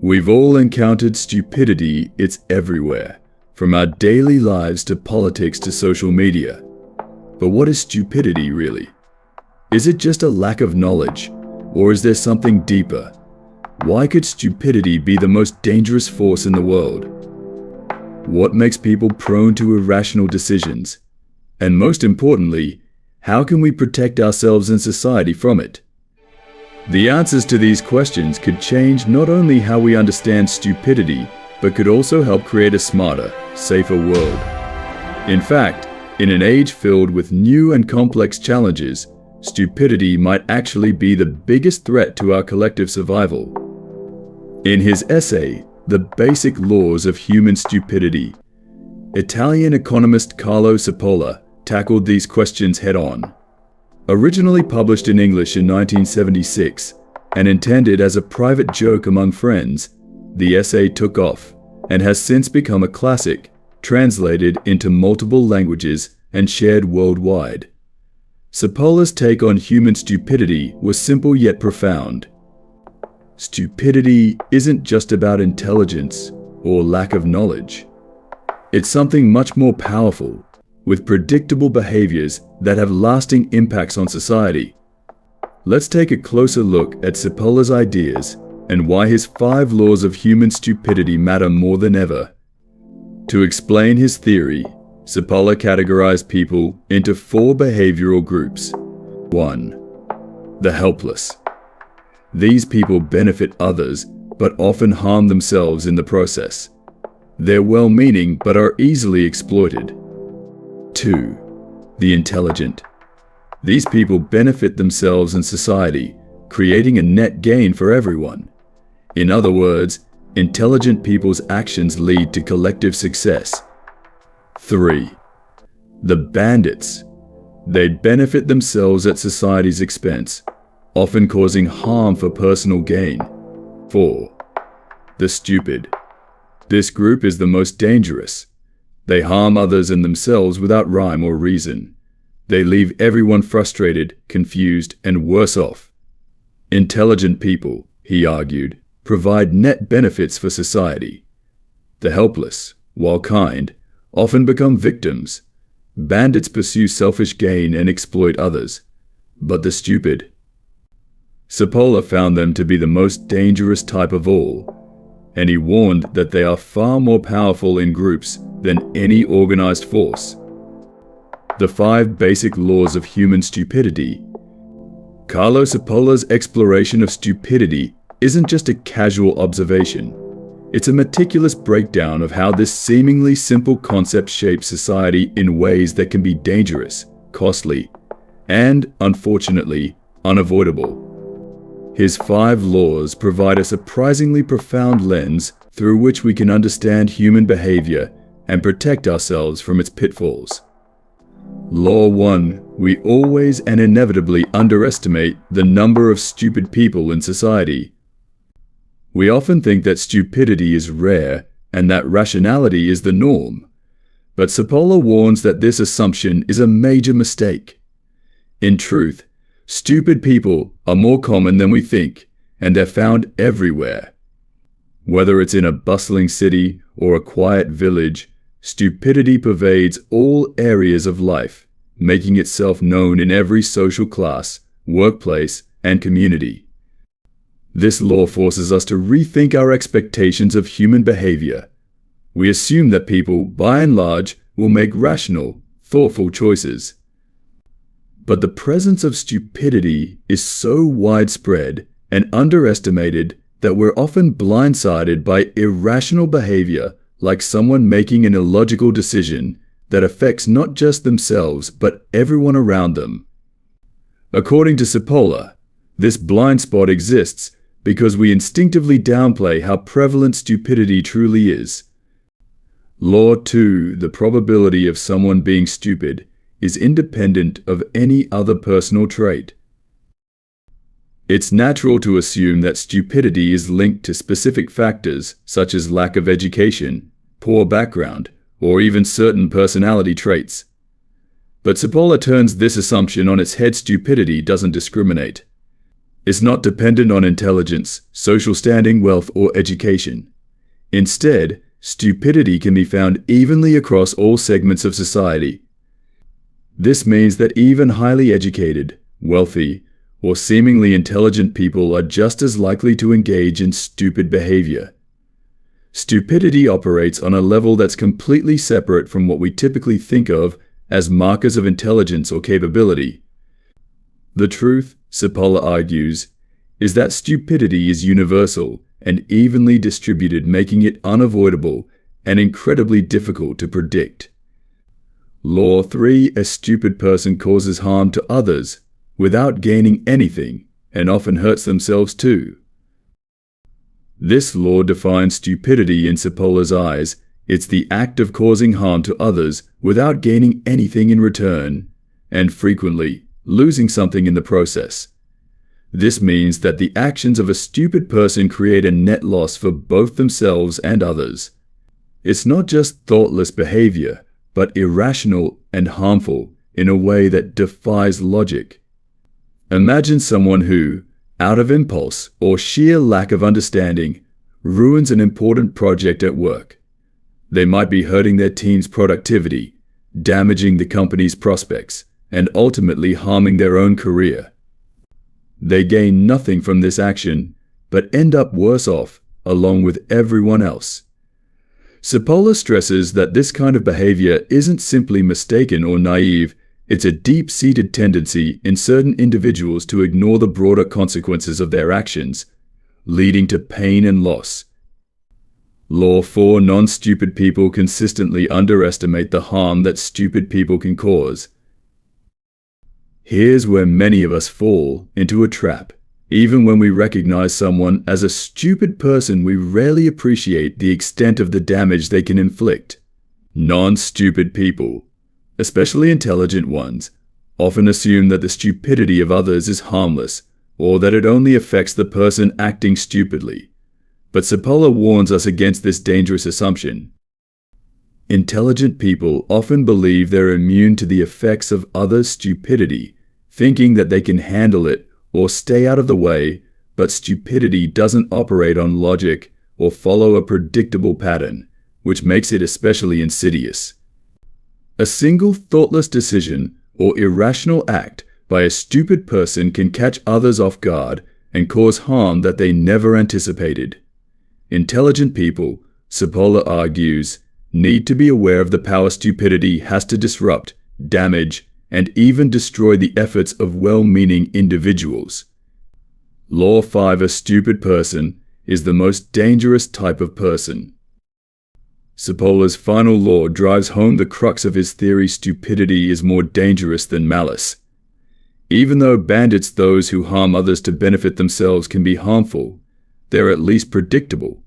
We've all encountered stupidity, it's everywhere, from our daily lives to politics to social media. But what is stupidity really? Is it just a lack of knowledge, or is there something deeper? Why could stupidity be the most dangerous force in the world? What makes people prone to irrational decisions? And most importantly, how can we protect ourselves and society from it? The answers to these questions could change not only how we understand stupidity, but could also help create a smarter, safer world. In fact, in an age filled with new and complex challenges, stupidity might actually be the biggest threat to our collective survival. In his essay, The Basic Laws of Human Stupidity, Italian economist Carlo Cipolla tackled these questions head-on. Originally published in English in 1976 and intended as a private joke among friends, the essay took off and has since become a classic, translated into multiple languages and shared worldwide. Cipolla's take on human stupidity was simple yet profound. Stupidity isn't just about intelligence or lack of knowledge. It's something much more powerful, with predictable behaviors that have lasting impacts on society. Let's take a closer look at Cipolla's ideas and why his 5 laws of human stupidity matter more than ever. To explain his theory, Cipolla categorized people into 4 behavioral groups. 1. The helpless. These people benefit others, but often harm themselves in the process. They're well-meaning, but are easily exploited. 2. The intelligent. These people benefit themselves and society, creating a net gain for everyone. In other words, intelligent people's actions lead to collective success. 3. The bandits. They benefit themselves at society's expense, often causing harm for personal gain. 4. The stupid. This group is the most dangerous. They harm others and themselves without rhyme or reason. They leave everyone frustrated, confused, and worse off. Intelligent people, he argued, provide net benefits for society. The helpless, while kind, often become victims. Bandits pursue selfish gain and exploit others. But the stupid. Cipolla found them to be the most dangerous type of all, and he warned that they are far more powerful in groups than any organized force. The 5 basic laws of human stupidity. Carlo Cipolla's exploration of stupidity isn't just a casual observation. It's a meticulous breakdown of how this seemingly simple concept shapes society in ways that can be dangerous, costly, and, unfortunately, unavoidable. His 5 laws provide a surprisingly profound lens through which we can understand human behavior and protect ourselves from its pitfalls. Law 1. We always and inevitably underestimate the number of stupid people in society. We often think that stupidity is rare and that rationality is the norm. But Cipolla warns that this assumption is a major mistake. In truth, stupid people are more common than we think, and they're found everywhere. Whether it's in a bustling city or a quiet village, stupidity pervades all areas of life, making itself known in every social class, workplace, and community. This law forces us to rethink our expectations of human behavior. We assume that people, by and large, will make rational, thoughtful choices. But the presence of stupidity is so widespread and underestimated that we're often blindsided by irrational behavior, like someone making an illogical decision that affects not just themselves but everyone around them. According to Cipolla, this blind spot exists because we instinctively downplay how prevalent stupidity truly is. Law 2, the probability of someone being stupid, is independent of any other personal trait. It's natural to assume that stupidity is linked to specific factors such as lack of education, poor background, or even certain personality traits. But Cipolla turns this assumption on its head. Stupidity doesn't discriminate. It's not dependent on intelligence, social standing, wealth, or education. Instead, stupidity can be found evenly across all segments of society. This means that even highly educated, wealthy, or seemingly intelligent people are just as likely to engage in stupid behavior. Stupidity operates on a level that's completely separate from what we typically think of as markers of intelligence or capability. The truth, Cipolla argues, is that stupidity is universal and evenly distributed, making it unavoidable and incredibly difficult to predict. Law 3: a stupid person causes harm to others without gaining anything and often hurts themselves too. This law defines stupidity in Cipolla's eyes. It's the act of causing harm to others without gaining anything in return, and frequently losing something in the process. This means that the actions of a stupid person create a net loss for both themselves and others. It's not just thoughtless behavior, but irrational and harmful in a way that defies logic. Imagine someone who, out of impulse or sheer lack of understanding, ruins an important project at work. They might be hurting their team's productivity, damaging the company's prospects, and ultimately harming their own career. They gain nothing from this action, but end up worse off, along with everyone else. Cipolla stresses that this kind of behavior isn't simply mistaken or naive. It's a deep-seated tendency in certain individuals to ignore the broader consequences of their actions, leading to pain and loss. Law 4: non-stupid people consistently underestimate the harm that stupid people can cause. Here's where many of us fall into a trap. Even when we recognize someone as a stupid person, we rarely appreciate the extent of the damage they can inflict. Non-stupid people, especially intelligent ones, often assume that the stupidity of others is harmless, or that it only affects the person acting stupidly. But Cipolla warns us against this dangerous assumption. Intelligent people often believe they're immune to the effects of others' stupidity, thinking that they can handle it or stay out of the way, but stupidity doesn't operate on logic or follow a predictable pattern, which makes it especially insidious. A single thoughtless decision or irrational act by a stupid person can catch others off guard and cause harm that they never anticipated. Intelligent people, Cipolla argues, need to be aware of the power stupidity has to disrupt, damage, and even destroy the efforts of well-meaning individuals. Law 5: a stupid person is the most dangerous type of person. Cipolla's final law drives home the crux of his theory: stupidity is more dangerous than malice. Even though bandits, those who harm others to benefit themselves, can be harmful, they're at least predictable.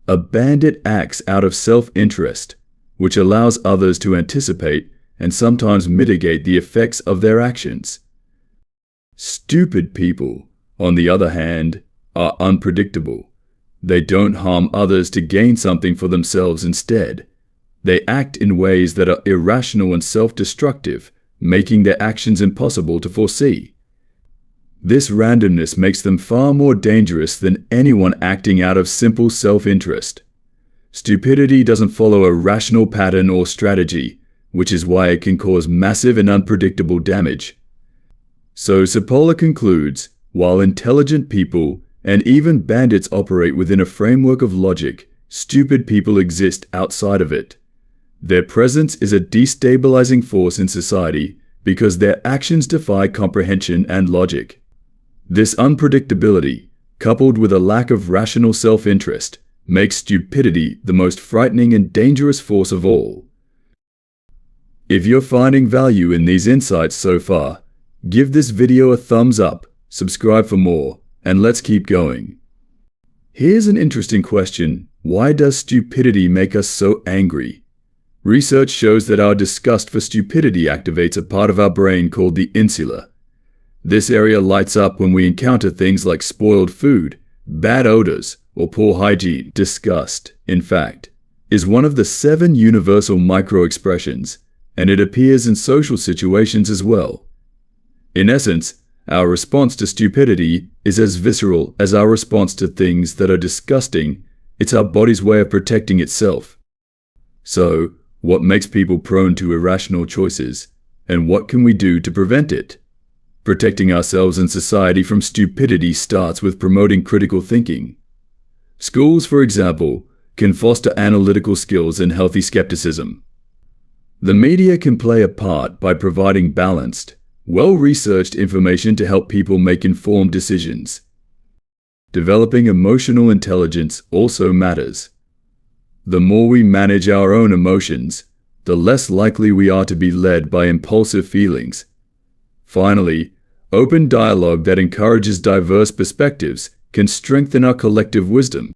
A bandit acts out of self-interest, which allows others to anticipate and sometimes mitigate the effects of their actions. Stupid people, on the other hand, are unpredictable. They don't harm others to gain something for themselves instead. They act in ways that are irrational and self-destructive, making their actions impossible to foresee. This randomness makes them far more dangerous than anyone acting out of simple self-interest. Stupidity doesn't follow a rational pattern or strategy, which is why it can cause massive and unpredictable damage. So Cipolla concludes, while intelligent people and even bandits operate within a framework of logic, stupid people exist outside of it. Their presence is a destabilizing force in society because their actions defy comprehension and logic. This unpredictability, coupled with a lack of rational self-interest, makes stupidity the most frightening and dangerous force of all. If you're finding value in these insights so far, give this video a thumbs up, subscribe for more, and let's keep going. Here's an interesting question: why does stupidity make us so angry? Research shows that our disgust for stupidity activates a part of our brain called the insula. This area lights up when we encounter things like spoiled food, bad odors, or poor hygiene. Disgust, in fact, is one of the 7 universal micro-expressions, and it appears in social situations as well. In essence, Our response to stupidity is as visceral as our response to things that are disgusting. It's our body's way of protecting itself. So, what makes people prone to irrational choices, and what can we do to prevent it? Protecting ourselves and society from stupidity starts with promoting critical thinking. Schools, for example, can foster analytical skills and healthy skepticism. The media can play a part by providing balanced, well-researched information to help people make informed decisions. Developing emotional intelligence also matters. The more we manage our own emotions, the less likely we are to be led by impulsive feelings. Finally, open dialogue that encourages diverse perspectives can strengthen our collective wisdom.